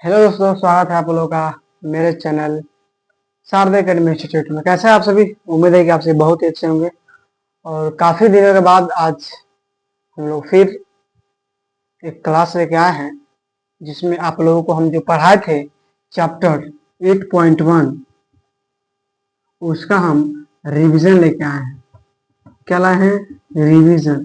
Hello दोस्तों, स्वागत है आप लोगों का मेरे चैनल शारदा अकेडमी इंस्टीट्यूट में। कैसे हैं आप सभी? उम्मीद है कि आप सभी बहुत ही अच्छे होंगे। और काफी दिनों के बाद आज हम लोग फिर एक क्लास लेके आए हैं जिसमें आप लोगों को हम जो पढ़ाए थे चैप्टर 8.1 उसका हम रिवीजन लेके आए हैं। क्या लाए हैं? रिवीजन।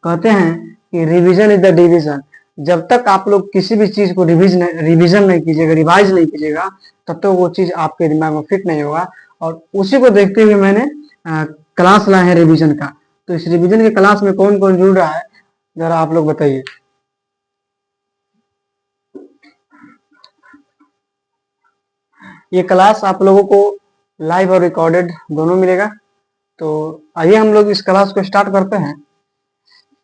कहते हैं कि रिवीजन इज द डिवीजन। जब तक आप लोग किसी भी चीज को रिवीजन नहीं कीजिएगा, रिवाइज नहीं कीजिएगा, तब तक वो चीज आपके दिमाग में फिट नहीं होगा। और उसी को देखते हुए मैंने क्लास लाया है रिवीजन का। तो इस रिवीजन के क्लास में कौन कौन जुड़ रहा है, जरा आप लोग बताइए। ये क्लास आप लोगों को लाइव और रिकॉर्डेड दोनों मिलेगा। तो आइए हम लोग इस क्लास को स्टार्ट करते हैं।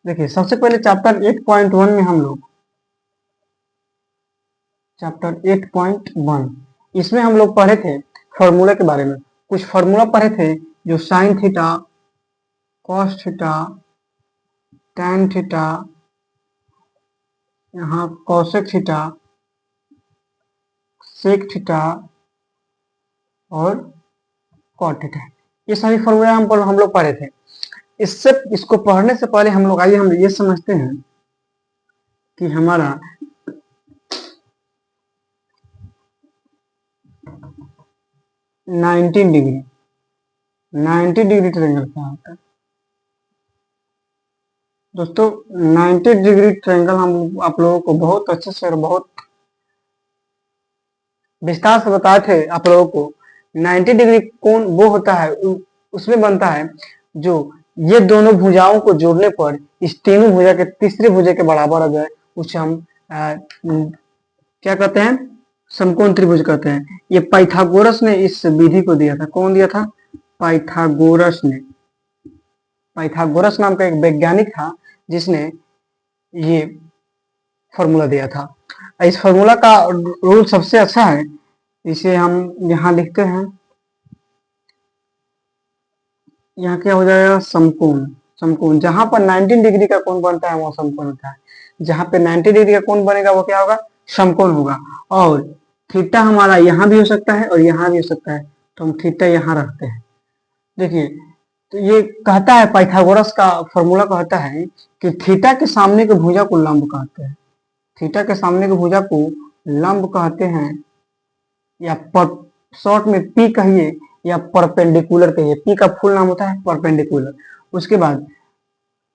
देखिए, सबसे पहले चैप्टर 8.1 में हम लोग चैप्टर 8.1 इसमें हम लोग पढ़े थे फॉर्मूला के बारे में। कुछ फॉर्मूला पढ़े थे जो sine theta, cos theta, tan theta, यहाँ कॉसेक थीटा, सेक थीटा और कॉट थीटा, ये सभी फॉर्मूला हम लोग पढ़े थे। इसको पढ़ने से पहले हम लोग आइए हम ये समझते हैं कि हमारा 90 डिग्री ट्रायंगल क्या होता है। दोस्तों, 90 डिग्री ट्रायंगल हम आप लोगों को बहुत अच्छे से और बहुत विस्तार से बताए थे आप लोगों को। 90 डिग्री कोण वो होता है, उसमें बनता है जो ये दोनों भुजाओं को जोड़ने पर इस तीनों भुजा के तीसरे भुजा के बराबर आ जाए, उसे हम क्या कहते हैं? समकोण त्रिभुज कहते हैं। ये पाइथागोरस ने इस विधि को दिया था। कौन दिया था? पाइथागोरस ने। पाइथागोरस नाम का एक वैज्ञानिक था जिसने ये फॉर्मूला दिया था। इस फॉर्मूला का रूल सबसे अच्छा है, इसे हम यहाँ लिखते हैं। यहाँ क्या हो जाएगा? समकोण। समकोण जहां पर 90 डिग्री का कोण बनता है वो समकोण होता है। जहां पे 90 डिग्री का कोण बनेगा वो क्या होगा? समकोण होगा। और थीटा हमारा यहाँ भी हो सकता है और यहाँ भी हो सकता है, तो हम थीटा यहाँ रखते हैं। देखिए, तो ये कहता है, पाइथागोरस का फॉर्मूला कहता है कि थीटा के सामने के भुजा को लंब कहते हैं। थीटा के सामने के भुजा को लंब कहते हैं, या शॉर्ट में पी कहिए या परपेंडिकुलर कहिए। पी का फुल नाम होता है परपेंडिकुलर। उसके बाद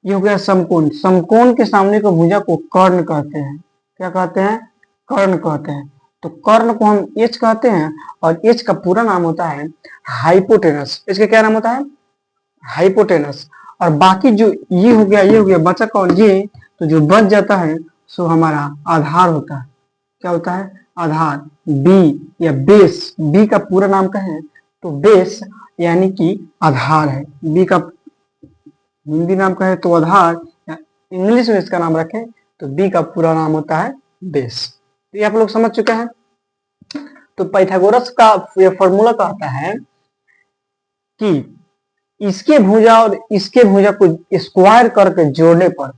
ये हो गया समकोण। समकोण के सामने को भुजा को कर्ण कहते हैं। क्या कहते हैं? कर्ण कहते हैं। तो कर्ण को हम एच कहते हैं, और एच का पूरा नाम होता है हाइपोटेनस। इसका क्या नाम होता है? हाइपोटेनस। और बाकी जो ये हो गया, ये हो गया, बचा कौन? ये। तो जो बच जाता है सो हमारा आधार होता है। क्या होता है? आधार। बी या बेस। बी का पूरा नाम कहें तो बेस यानी कि आधार है। बी का हिंदी नाम कहें तो आधार, या इंग्लिश में इसका नाम रखें तो बी का पूरा नाम होता है बेस। तो ये आप लोग समझ चुके हैं। तो पाइथागोरस का ये फॉर्मूला कहता है कि इसके भुजा और इसके भुजा को स्क्वायर करके जोड़ने पर,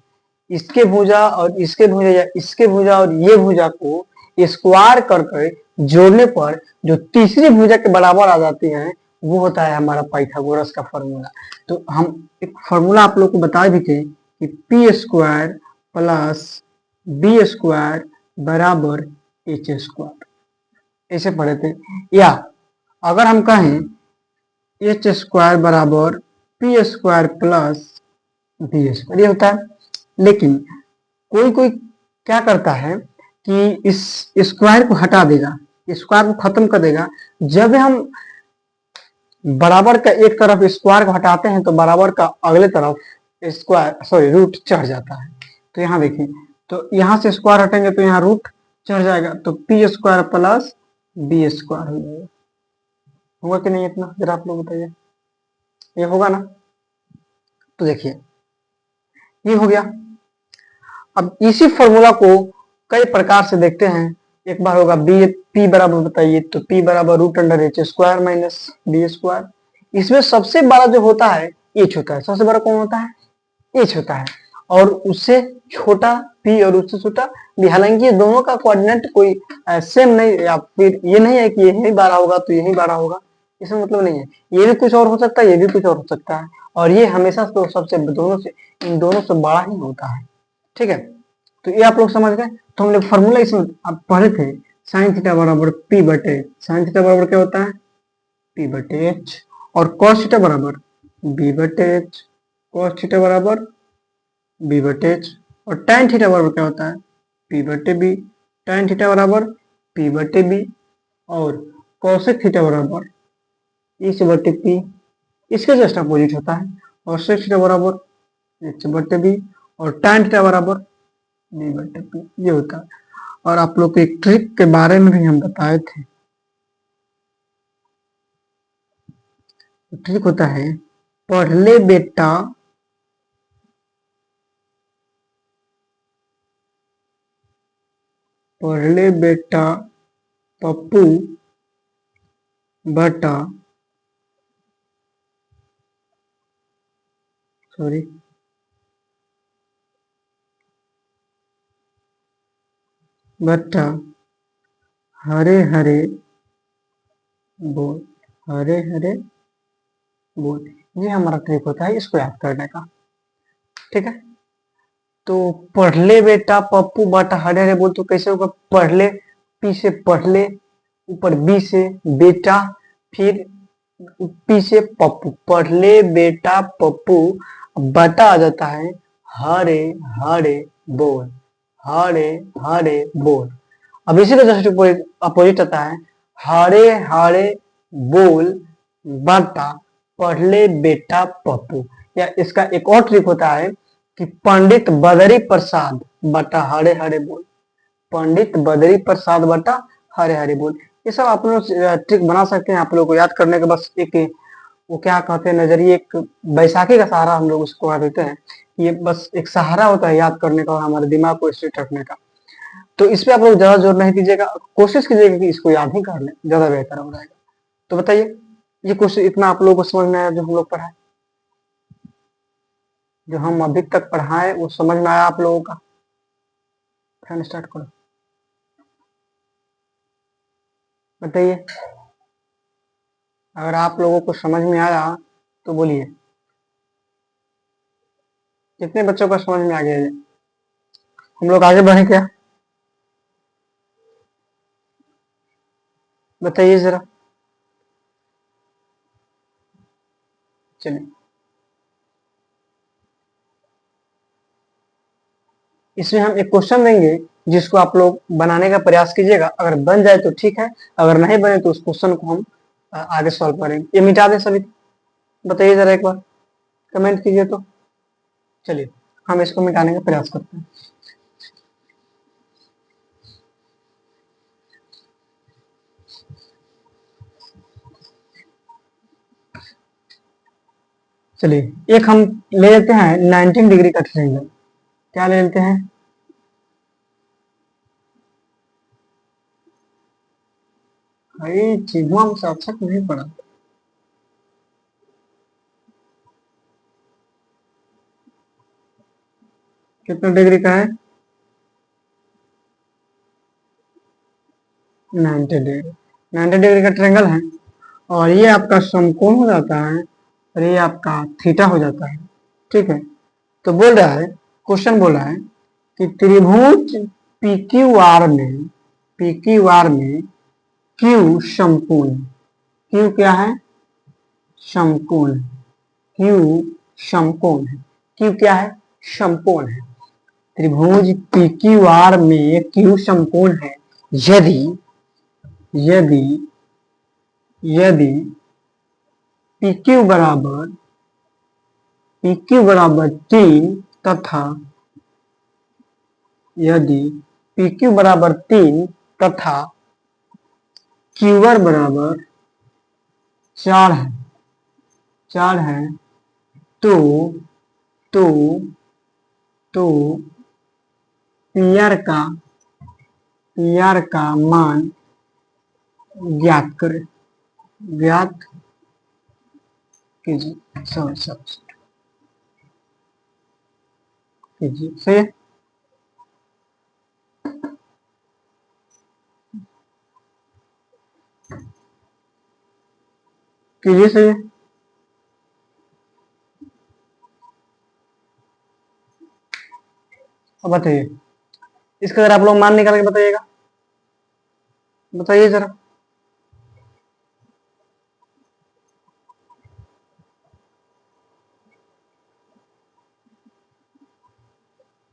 इसके भुजा और इसके भुजा या इसके भुजा और ये भुजा को स्क्वायर करके जोड़ने पर जो तीसरी भुजा के बराबर आ जाती है वो होता है हमारा पाइथागोरस का फॉर्मूला। तो हम एक फॉर्मूला आप लोग को बताए भी थे कि p square plus b square बराबर एच स्क्वायर, ऐसे पढ़े थे। या अगर हम कहें एच स्क्वायर बराबर p square plus b square, ये होता है। लेकिन कोई कोई क्या करता है कि इस स्क्वायर को हटा देगा, स्क्वायर को खत्म कर देगा। जब हम बराबर का एक तरफ स्क्वायर को हटाते हैं तो बराबर का अगले तरफ रूट चढ़ जाता है। तो यहाँ देखिए, तो यहाँ से स्क्वायर हटेंगे तो यहाँ रूट चढ़ जाएगा, तो p square plus b square हो जाएगा। होगा कि नहीं? इतना जरा आप लोग बताइए, ये होगा ना? तो देखिए, ये हो गया। अब इसी फॉर्मूला को कई प्रकार से देखते हैं। एक बार होगा बी पी बराबर, बताइए, तो पी बराबर root under h square minus b square. इसमें सबसे बड़ा जो होता है एच होता है। सबसे बड़ा कौन होता है? एच होता है। और उससे छोटा p और उससे छोटा b। हालांकि ये दोनों का कोऑर्डिनेट कोई सेम नहीं, या फिर ये नहीं है कि यही 12 होगा तो यही 12 होगा, इसमें मतलब नहीं है। ये भी कुछ और हो सकता है, ये भी कुछ और हो सकता है, और ये हमेशा तो सबसे दोनों से, इन दोनों से बड़ा ही होता है। ठीक है, तो ये आप लोग समझ गए। तो हम लोग फॉर्मूला इसमें आप पढ़े थे, साइन थीटा बराबर p बटे, साइन थीटा बराबर क्या होता है p बटे h, और cos थीटा बराबर b बटे h, cos थीटा बराबर b बटे h, और tan थीटा बराबर क्या होता है p बटे b, tan थीटा बराबर p बटे b, और cosec थीटा बराबर h बटे p, इसके जस्ट अपोजिट होता है, और sec थीटा बराबर h बटे b, और tan थीटा बराबर b बटे p, ये होता है। और आप लोग को एक ट्रिक के बारे में भी हम बताए थे, ट्रिक होता है पढ़ ले बेटा, पढ़ ले बेटा पप्पू बटा, सॉरी बटा हरे हरे बोल, हरे हरे बोल, ये हमारा ट्रिक होता है इसको याद करने का। ठीक है, तो पढ़ ले बेटा पप्पू बटा हरे हरे बोल, तो कैसे होगा, पढ़ ले, पी से पढ़ ले, ऊपर बी से बेटा, फिर पी से पप्पू, पढ़ ले बेटा पप्पू, बटा आ जाता है हरे हरे बोल, हरे हरे बोल। अब इसी का जस्ट अपोजिट आता है हरे हरे बोल बटा पढ़ ले बेटा पप्पू। या इसका एक और ट्रिक होता है कि पंडित बदरी प्रसाद बटा हरे हरे बोल, पंडित बदरी प्रसाद बटा हरे हरे बोल। ये सब आप लोग ट्रिक बना सकते हैं, आप लोग को याद करने का बस एक, वो क्या कहते हैं नजरिए, एक बैसाखी का सहारा हम लोग उसको कह देते हैं। ये बस एक सहारा होता है याद करने का और हमारे दिमाग को स्ट्रेट रखने का। तो इस पे आप लोग ज्यादा जोर नहीं दीजिएगा, कोशिश कीजिएगा कि इसको याद ही कर लें, ज्यादा बेहतर हो जाएगा। तो बताइए, ये क्वेश्चन इतना आप लोगों को समझ में आया जो हम लोग पढ़ाए, जो हम अभी तक पढ़ाए वो समझ में आया आप लोगों का? फैन स्टार्ट करो, बताइए, अगर आप लोगों को समझ में आया तो बोलिए। कितने बच्चों का समझ में आ गया ये? हम लोग आगे बढ़े क्या, बताइए जरा। चलिए, इसमें हम एक क्वेश्चन देंगे जिसको आप लोग बनाने का प्रयास कीजिएगा, अगर बन जाए तो ठीक है, अगर नहीं बने तो उस क्वेश्चन को हम आगे सॉल्व करेंगे। ये मिटा दें सभी, बताइए जरा एक बार, कमेंट कीजिए तो। चलिए, हम इसको मिटाने का प्रयास करते हैं। चलिए, एक हम ले लेते हैं 19 डिग्री का ट्रायंगल, क्या ले लेते हैं, भाई चीजों हमसे अच्छा क्यों नहीं पड़ा, कितना डिग्री का है, 90 डिग्री, 90 डिग्री का ट्रायंगल है, और ये आपका समकोण हो जाता है, और ये आपका थीटा हो जाता है। ठीक है, तो बोल रहा है, क्वेश्चन बोल रहा है कि त्रिभुज PQR में, PQR में Q समकोण, Q क्या है, समकोण, Q समकोण है, Q क्या है, समकोण है। त्रिभुज PQR में Q समकोण है यदि, यदि यदि PQ बराबर, PQ बराबर 3 तथा, यदि PQ बराबर 3 तथा QR बराबर 4 है, 4 है, तो तो तो PR का, PR का मान ज्ञात करें, ज्ञात कीजिए। सॉरी सॉरी, कीजिए। सही है, कीजिए, सही है। अब बताइए, इसका अगर आप लोग मान निकाल के बताइएगा, बताइए जरा।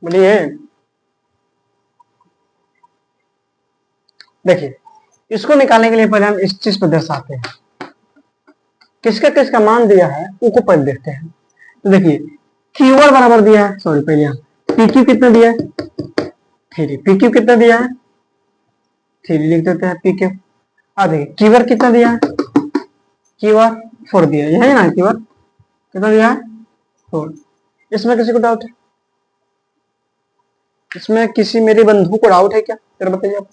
बोलिए। देखिए, इसको निकालने के लिए पहले हम इस चीज पर दर्शाते हैं, किसका किसका मान दिया है उसको पहले देखते हैं। तो देखिए, क्यूआर बराबर दिया है, सॉरी पहले यहाँ पी क्यू कितना दिया है, 3। पी क्यू कितना दिया है, 3 लिख देते हैं पी क्यू। अब देखिए क्यूआर कितना दिया है, क्यूआर 4 दिया है, यही ना क्यूआर कितना दिया है, 4। इसमें किसी को डाउट है, इसमें किसी मेरे बंधु को डाउट है क्या, जरा बताइए आप।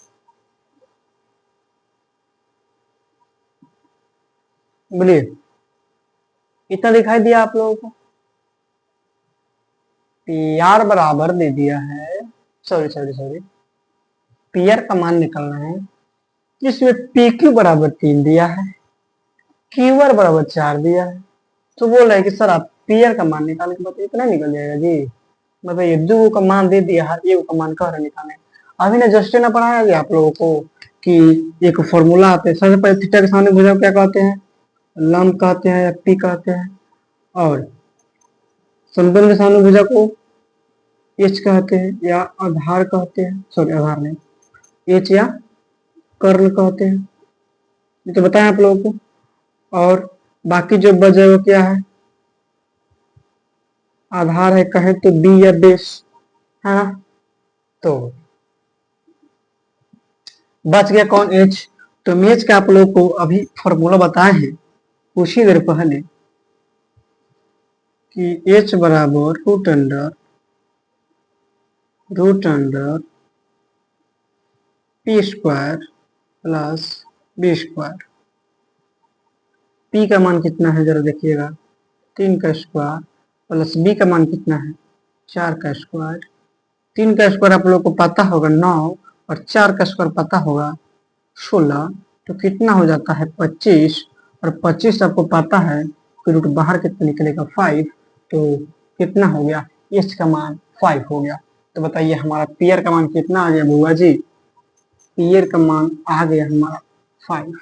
बोलिए, इतना दिखाई दिया आप लोगों को, पी आर बराबर दे दिया है, sorry sorry sorry, P R का मान निकालना है, जिसमें पी क्यू बराबर 3 दिया है, क्यू आर बराबर 4 दिया है। तो बोल रहा है कि सर आप पी आर का मान निकाल के बताइए, इतना निकल जाएगा जी। बताइए, दो का मान दे दिया है, एक का मान कह रहे निकालने। अभी ना जस्ट ना पढ़ाया गया आप लोगों को कि एक फॉर्मूला आते हैं, सबसे पहले थीटा के सामने भुजा क्या कहते हैं, लंब कहते हैं या पी कहते हैं, और समतल के सामने भुजा को एच कहते हैं या आधार कहते हैं, सॉरी आधार नहीं, एच या कर्ण कहते हैं, ये तो बताएं आप लोगों को। और बाकी जो बचे वो क्या है, आधार है कहे तो बी या बेस, है ना। तो बच गया कौन, एच। तो एच का आप लोग को अभी फॉर्मूला बताए हैं कुछ ही देर पहले कि एच बराबर root under p square plus b square. P का मान कितना है जरा देखिएगा, 3 का स्क्वायर, प्लस बी का मान कितना है, 4 का स्क्वायर। 3 का स्क्वायर आप लोग को पता होगा 9, और 4 का स्क्वायर पता होगा 16, तो कितना हो जाता है 25, और 25 आपको पता है कि रूट बाहर कितना निकलेगा 5, तो कितना हो गया, एच का मान 5 हो गया। तो बताइए हमारा पीयर का मान कितना आ गया बुआ जी, पीयर का मान आ गया हमारा 5।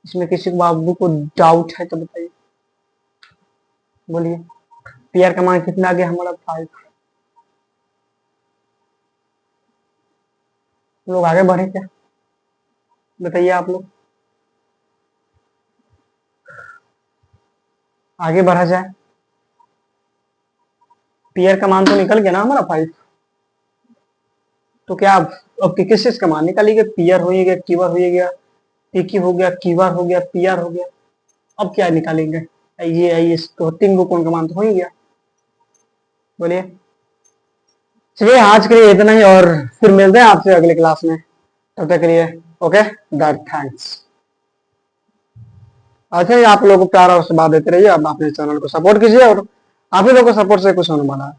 इसमें किसी को बाबू को डाउट है तो बताइए, बोलिए, पीयर का मान कितना आ गया हमारा 5। लोग आगे बढ़े क्या, बताइए आप लोग, आगे बढ़ा जाए। पीयर का मान तो निकल गया ना हमारा 5, तो क्या अब किस चीज का मान निकालिएगा, पीयर हो गया, क्यूआर हो गया, पीक्यू हो गया, क्यूआर हो गया, पीआर हो गया, अब क्या निकालेंगे, ये तो 3 को कौन का मान तो हो ही गया। बोलिए, चलिए आज के लिए इतना ही, और फिर मिलते हैं आपसे अगले क्लास में, तब तक के लिए ओके, दैट थैंक्स। अच्छा, आप लोगों को प्यार और आशीर्वाद देते रहिए, अब अपने चैनल को सपोर्ट कीजिए, और आप ही लोगों को सपोर्ट से कुछ होने वाला है।